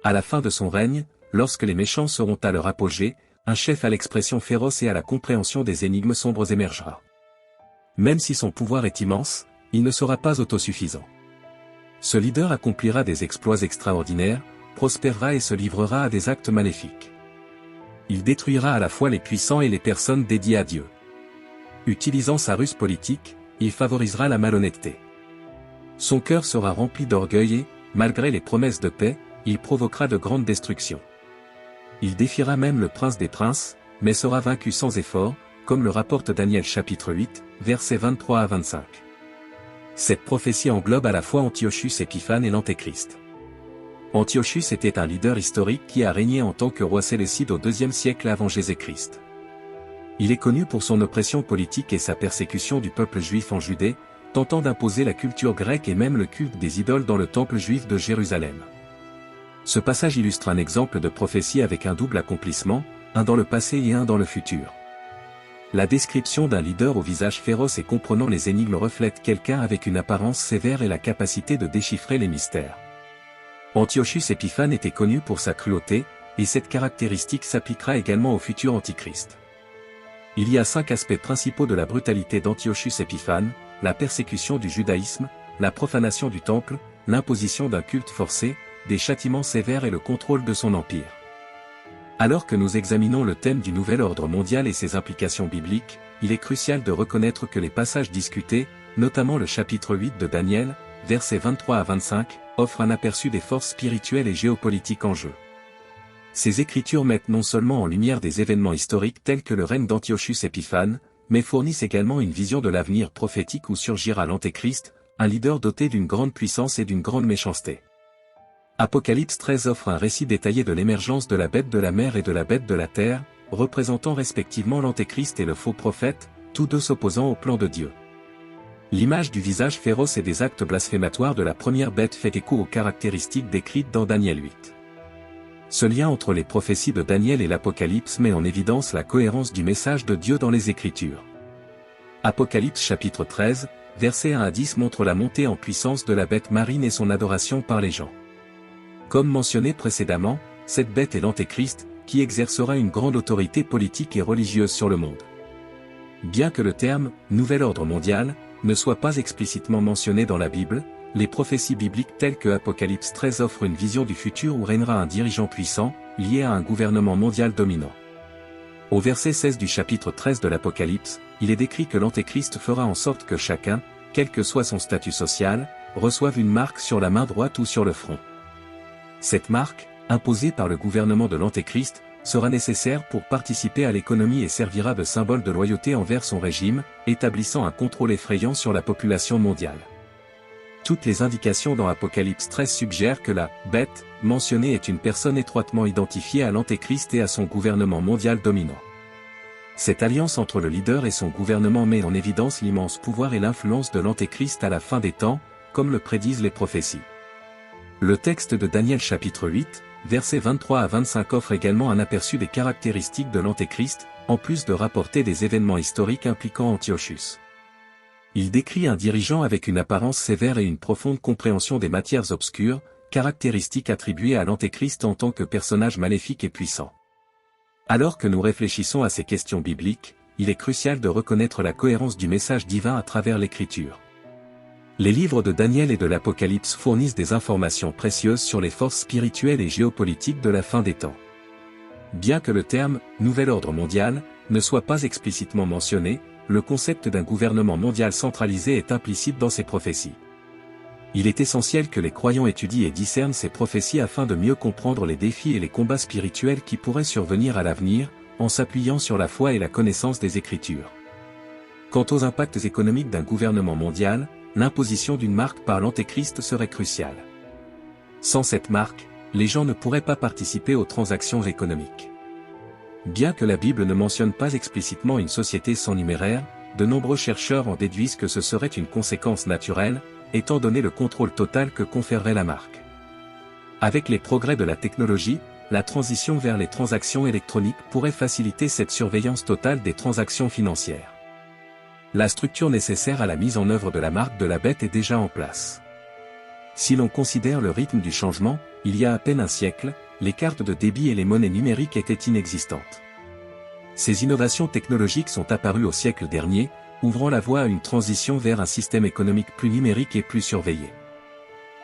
À la fin de son règne, lorsque les méchants seront à leur apogée, un chef à l'expression féroce et à la compréhension des énigmes sombres émergera. Même si son pouvoir est immense, il ne sera pas autosuffisant. Ce leader accomplira des exploits extraordinaires, prospérera et se livrera à des actes maléfiques. Il détruira à la fois les puissants et les personnes dédiées à Dieu. Utilisant sa ruse politique, il favorisera la malhonnêteté. Son cœur sera rempli d'orgueil et, malgré les promesses de paix, il provoquera de grandes destructions. Il défiera même le prince des princes, mais sera vaincu sans effort, comme le rapporte Daniel chapitre 8, versets 23 à 25. Cette prophétie englobe à la fois Antiochus Épiphane et l'Antéchrist. Antiochus était un leader historique qui a régné en tant que roi séleucide au IIe siècle avant Jésus-Christ. Il est connu pour son oppression politique et sa persécution du peuple juif en Judée, tentant d'imposer la culture grecque et même le culte des idoles dans le temple juif de Jérusalem. Ce passage illustre un exemple de prophétie avec un double accomplissement, un dans le passé et un dans le futur. La description d'un leader au visage féroce et comprenant les énigmes reflète quelqu'un avec une apparence sévère et la capacité de déchiffrer les mystères. Antiochus Épiphane était connu pour sa cruauté, et cette caractéristique s'appliquera également au futur Antichrist. Il y a 5 aspects principaux de la brutalité d'Antiochus Épiphane: la persécution du judaïsme, la profanation du temple, l'imposition d'un culte forcé, des châtiments sévères et le contrôle de son empire. Alors que nous examinons le thème du nouvel ordre mondial et ses implications bibliques, il est crucial de reconnaître que les passages discutés, notamment le chapitre 8 de Daniel, versets 23 à 25, offrent un aperçu des forces spirituelles et géopolitiques en jeu. Ces écritures mettent non seulement en lumière des événements historiques tels que le règne d'Antiochus Épiphane, mais fournissent également une vision de l'avenir prophétique où surgira l'Antéchrist, un leader doté d'une grande puissance et d'une grande méchanceté. Apocalypse 13 offre un récit détaillé de l'émergence de la bête de la mer et de la bête de la terre, représentant respectivement l'Antéchrist et le faux prophète, tous deux s'opposant au plan de Dieu. L'image du visage féroce et des actes blasphématoires de la première bête fait écho aux caractéristiques décrites dans Daniel 8. Ce lien entre les prophéties de Daniel et l'Apocalypse met en évidence la cohérence du message de Dieu dans les Écritures. Apocalypse chapitre 13, versets 1 à 10 montre la montée en puissance de la bête marine et son adoration par les gens. Comme mentionné précédemment, cette bête est l'Antéchrist, qui exercera une grande autorité politique et religieuse sur le monde. Bien que le terme « nouvel ordre mondial » ne soit pas explicitement mentionné dans la Bible, les prophéties bibliques telles que Apocalypse 13 offrent une vision du futur où régnera un dirigeant puissant, lié à un gouvernement mondial dominant. Au verset 16 du chapitre 13 de l'Apocalypse, il est décrit que l'Antéchrist fera en sorte que chacun, quel que soit son statut social, reçoive une marque sur la main droite ou sur le front. Cette marque, imposée par le gouvernement de l'Antéchrist, sera nécessaire pour participer à l'économie et servira de symbole de loyauté envers son régime, établissant un contrôle effrayant sur la population mondiale. Toutes les indications dans Apocalypse 13 suggèrent que la « bête » mentionnée est une personne étroitement identifiée à l'Antéchrist et à son gouvernement mondial dominant. Cette alliance entre le leader et son gouvernement met en évidence l'immense pouvoir et l'influence de l'Antéchrist à la fin des temps, comme le prédisent les prophéties. Le texte de Daniel chapitre 8, versets 23 à 25 offre également un aperçu des caractéristiques de l'Antéchrist, en plus de rapporter des événements historiques impliquant Antiochus. Il décrit un dirigeant avec une apparence sévère et une profonde compréhension des matières obscures, caractéristiques attribuées à l'Antéchrist en tant que personnage maléfique et puissant. Alors que nous réfléchissons à ces questions bibliques, il est crucial de reconnaître la cohérence du message divin à travers l'Écriture. Les livres de Daniel et de l'Apocalypse fournissent des informations précieuses sur les forces spirituelles et géopolitiques de la fin des temps. Bien que le terme « nouvel ordre mondial » ne soit pas explicitement mentionné, le concept d'un gouvernement mondial centralisé est implicite dans ces prophéties. Il est essentiel que les croyants étudient et discernent ces prophéties afin de mieux comprendre les défis et les combats spirituels qui pourraient survenir à l'avenir, en s'appuyant sur la foi et la connaissance des Écritures. Quant aux impacts économiques d'un gouvernement mondial, l'imposition d'une marque par l'Antéchrist serait cruciale. Sans cette marque, les gens ne pourraient pas participer aux transactions économiques. Bien que la Bible ne mentionne pas explicitement une société sans numéraire, de nombreux chercheurs en déduisent que ce serait une conséquence naturelle, étant donné le contrôle total que conférerait la marque. Avec les progrès de la technologie, la transition vers les transactions électroniques pourrait faciliter cette surveillance totale des transactions financières. La structure nécessaire à la mise en œuvre de la marque de la bête est déjà en place. Si l'on considère le rythme du changement, il y a à peine un siècle, les cartes de débit et les monnaies numériques étaient inexistantes. Ces innovations technologiques sont apparues au siècle dernier, ouvrant la voie à une transition vers un système économique plus numérique et plus surveillé.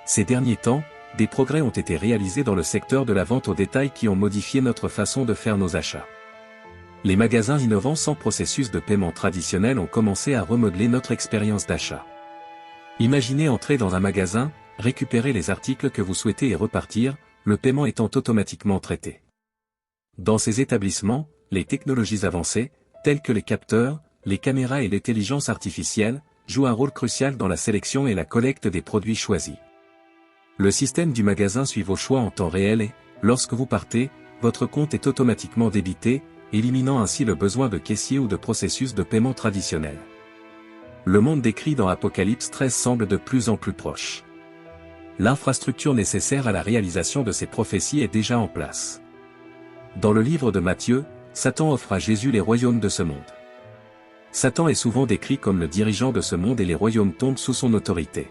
Ces derniers temps, des progrès ont été réalisés dans le secteur de la vente au détail qui ont modifié notre façon de faire nos achats. Les magasins innovants sans processus de paiement traditionnel ont commencé à remodeler notre expérience d'achat. Imaginez entrer dans un magasin, récupérer les articles que vous souhaitez et repartir, le paiement étant automatiquement traité. Dans ces établissements, les technologies avancées, telles que les capteurs, les caméras et l'intelligence artificielle, jouent un rôle crucial dans la sélection et la collecte des produits choisis. Le système du magasin suit vos choix en temps réel et, lorsque vous partez, votre compte est automatiquement débité, éliminant ainsi le besoin de caissier ou de processus de paiement traditionnel. Le monde décrit dans Apocalypse 13 semble de plus en plus proche. L'infrastructure nécessaire à la réalisation de ces prophéties est déjà en place. Dans le livre de Matthieu, Satan offre à Jésus les royaumes de ce monde. Satan est souvent décrit comme le dirigeant de ce monde et les royaumes tombent sous son autorité.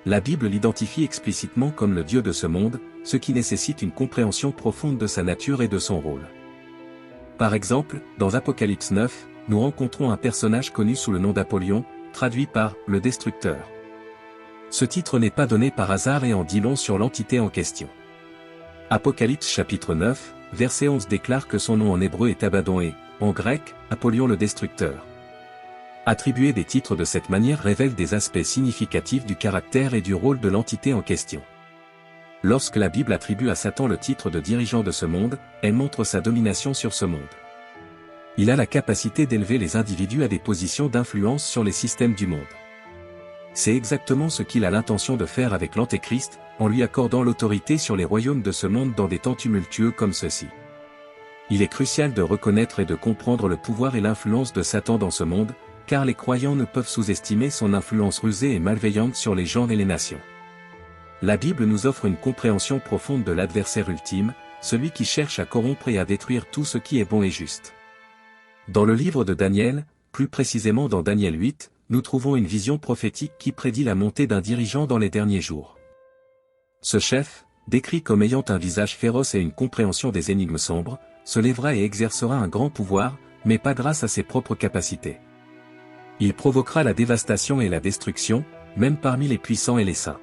La Bible l'identifie explicitement comme le Dieu de ce monde, ce qui nécessite une compréhension profonde de sa nature et de son rôle. Par exemple, dans Apocalypse 9, nous rencontrons un personnage connu sous le nom d'Apollyon, traduit par « le destructeur ». Ce titre n'est pas donné par hasard et en dit long sur l'entité en question. Apocalypse chapitre 9, verset 11 déclare que son nom en hébreu est Abaddon et, en grec, Apollyon le destructeur. Attribuer des titres de cette manière révèle des aspects significatifs du caractère et du rôle de l'entité en question. Lorsque la Bible attribue à Satan le titre de dirigeant de ce monde, elle montre sa domination sur ce monde. Il a la capacité d'élever les individus à des positions d'influence sur les systèmes du monde. C'est exactement ce qu'il a l'intention de faire avec l'Antéchrist, en lui accordant l'autorité sur les royaumes de ce monde dans des temps tumultueux comme ceux-ci. Il est crucial de reconnaître et de comprendre le pouvoir et l'influence de Satan dans ce monde, car les croyants ne peuvent sous-estimer son influence rusée et malveillante sur les gens et les nations. La Bible nous offre une compréhension profonde de l'adversaire ultime, celui qui cherche à corrompre et à détruire tout ce qui est bon et juste. Dans le livre de Daniel, plus précisément dans Daniel 8, nous trouvons une vision prophétique qui prédit la montée d'un dirigeant dans les derniers jours. Ce chef, décrit comme ayant un visage féroce et une compréhension des énigmes sombres, se lèvera et exercera un grand pouvoir, mais pas grâce à ses propres capacités. Il provoquera la dévastation et la destruction, même parmi les puissants et les saints.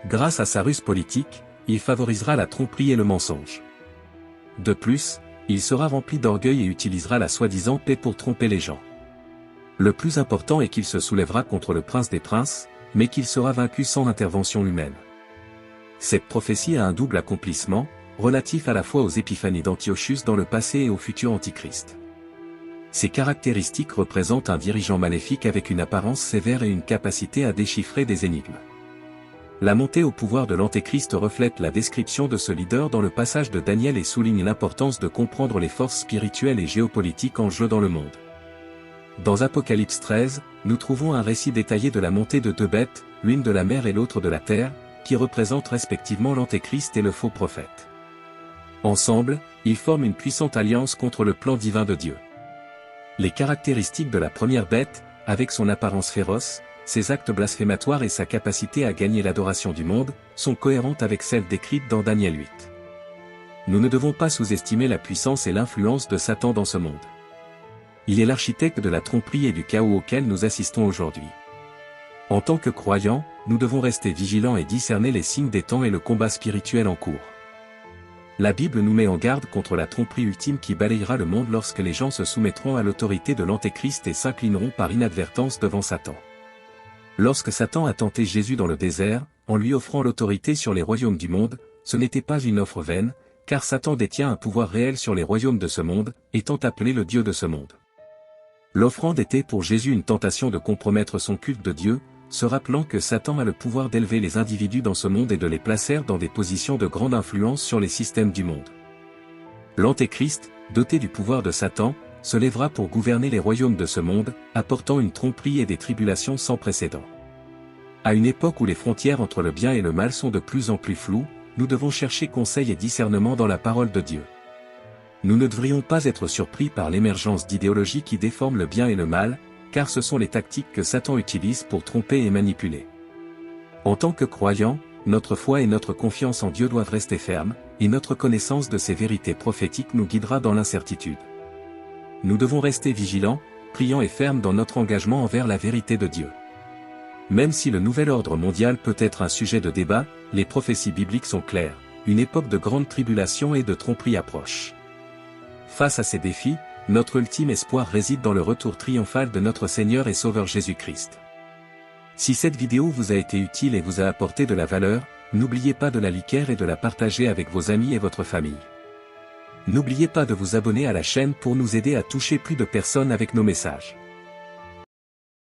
Grâce à sa ruse politique, il favorisera la tromperie et le mensonge. De plus, il sera rempli d'orgueil et utilisera la soi-disant paix pour tromper les gens. Le plus important est qu'il se soulèvera contre le prince des princes, mais qu'il sera vaincu sans intervention humaine. Cette prophétie a un double accomplissement, relatif à la fois aux épiphanies d'Antiochus dans le passé et au futur Antichrist. Ces caractéristiques représentent un dirigeant maléfique avec une apparence sévère et une capacité à déchiffrer des énigmes. La montée au pouvoir de l'Antéchrist reflète la description de ce leader dans le passage de Daniel et souligne l'importance de comprendre les forces spirituelles et géopolitiques en jeu dans le monde. Dans Apocalypse 13, nous trouvons un récit détaillé de la montée de deux bêtes, l'une de la mer et l'autre de la terre, qui représentent respectivement l'Antéchrist et le faux prophète. Ensemble, ils forment une puissante alliance contre le plan divin de Dieu. Les caractéristiques de la première bête, avec son apparence féroce, ses actes blasphématoires et sa capacité à gagner l'adoration du monde, sont cohérentes avec celles décrites dans Daniel 8. Nous ne devons pas sous-estimer la puissance et l'influence de Satan dans ce monde. Il est l'architecte de la tromperie et du chaos auquel nous assistons aujourd'hui. En tant que croyants, nous devons rester vigilants et discerner les signes des temps et le combat spirituel en cours. La Bible nous met en garde contre la tromperie ultime qui balayera le monde lorsque les gens se soumettront à l'autorité de l'Antéchrist et s'inclineront par inadvertance devant Satan. Lorsque Satan a tenté Jésus dans le désert, en lui offrant l'autorité sur les royaumes du monde, ce n'était pas une offre vaine, car Satan détient un pouvoir réel sur les royaumes de ce monde, étant appelé le Dieu de ce monde. L'offrande était pour Jésus une tentation de compromettre son culte de Dieu, se rappelant que Satan a le pouvoir d'élever les individus dans ce monde et de les placer dans des positions de grande influence sur les systèmes du monde. L'Antéchrist, doté du pouvoir de Satan, se lèvera pour gouverner les royaumes de ce monde, apportant une tromperie et des tribulations sans précédent. À une époque où les frontières entre le bien et le mal sont de plus en plus floues, nous devons chercher conseil et discernement dans la parole de Dieu. Nous ne devrions pas être surpris par l'émergence d'idéologies qui déforment le bien et le mal, car ce sont les tactiques que Satan utilise pour tromper et manipuler. En tant que croyants, notre foi et notre confiance en Dieu doivent rester fermes, et notre connaissance de ces vérités prophétiques nous guidera dans l'incertitude. Nous devons rester vigilants, priants et fermes dans notre engagement envers la vérité de Dieu. Même si le nouvel ordre mondial peut être un sujet de débat, les prophéties bibliques sont claires, une époque de grande tribulation et de tromperie approche. Face à ces défis, notre ultime espoir réside dans le retour triomphal de notre Seigneur et Sauveur Jésus-Christ. Si cette vidéo vous a été utile et vous a apporté de la valeur, n'oubliez pas de la liker et de la partager avec vos amis et votre famille. N'oubliez pas de vous abonner à la chaîne pour nous aider à toucher plus de personnes avec nos messages.